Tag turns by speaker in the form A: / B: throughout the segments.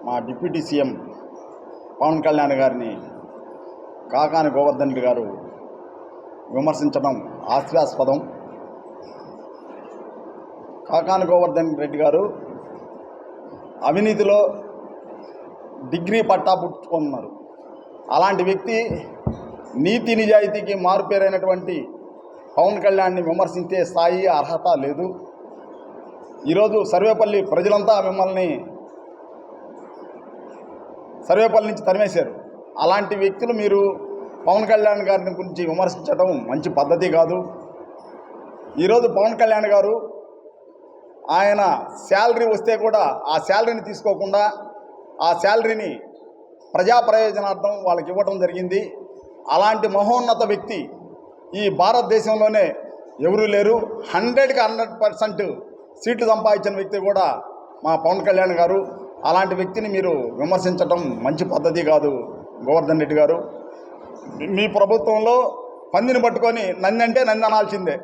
A: మా deputy CM Pawan Kalyan గారిని కాకాని గోవర్ధన్ రెడ్డి గారు విమర్శించడం హాస్యాస్పదం. కాకాని గోవర్ధన్ రెడ్డి గారు అవినీతిలో డిగ్రీ పట్టా పుచ్చుకున్నారు. అలాంటి వ్యక్తి నీతి నిజాయితీకి మారుపేరైనటువంటి పవన్ కళ్యాణ్ని విమర్శించే స్థాయి అర్హత లేదు. ఈరోజు సర్వేపల్లి ప్రజలంతా మిమ్మల్ని సర్వేపల్లి నుంచి తరిమేశారు. అలాంటి వ్యక్తులు మీరు పవన్ కళ్యాణ్ గారిని గురించి విమర్శించడం మంచి పద్ధతి కాదు. ఈరోజు పవన్ కళ్యాణ్ గారు ఆయన శాలరీ వస్తే కూడా ఆ శాలరీని తీసుకోకుండా ఆ శాలరీని ప్రజా ప్రయోజనార్థం వాళ్ళకి ఇవ్వడం జరిగింది. అలాంటి మహోన్నత వ్యక్తి ఈ భారతదేశంలోనే ఎవరూ లేరు. 100కి 100% సీట్లు సంపాదించిన వ్యక్తి కూడా మా పవన్ కళ్యాణ్ గారు. అలాంటి వ్యక్తిని మీరు విమర్శించడం మంచి పద్ధతి కాదు. గోవర్ధన్ రెడ్డి గారు, మీ ప్రభుత్వంలో పందిని పట్టుకొని నంది అంటే నంది అనాల్సిందే,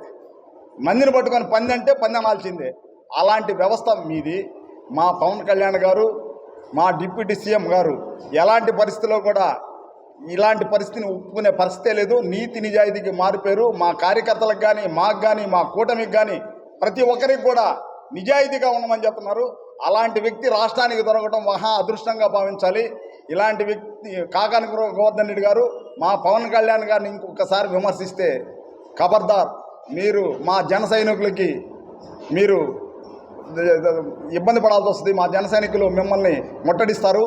A: నందిని పట్టుకొని పంది అంటే పంది అనాల్సిందే. అలాంటి వ్యవస్థ మీది. మా పవన్ కళ్యాణ్ గారు, మా డిప్యూటీ సీఎం గారు ఎలాంటి పరిస్థితిలో కూడా ఇలాంటి పరిస్థితిని ఒప్పుకునే పరిస్థితే లేదు. నీతి నిజాయితీకి మారిపోయారు. మా కార్యకర్తలకు కానీ, మాకు కానీ, మా కూటమికి కానీ ప్రతి ఒక్కరికి కూడా నిజాయితీగా ఉండమని చెప్తున్నారు. అలాంటి వ్యక్తి రాష్ట్రానికి దొరకడం మహా అదృష్టంగా భావించాలి. ఇలాంటి వ్యక్తి కాకాని గోవర్ధన్ రెడ్డి గారు మా పవన్ కళ్యాణ్ గారిని ఇంకొకసారి విమర్శిస్తే ఖబర్దార్, మీరు మా జన సైనికులకి మీరు ఇబ్బంది పడాల్సి వస్తుంది. మా జన సైనికులు మిమ్మల్ని ముట్టడిస్తారు.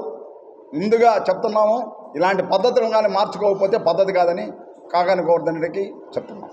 A: ముందుగా చెప్తున్నాము, ఇలాంటి పద్ధతులు కానీ మార్చుకోకపోతే పద్ధతి కాదని కాకాని గోవర్ధన్ రెడ్డికి చెప్తున్నాం.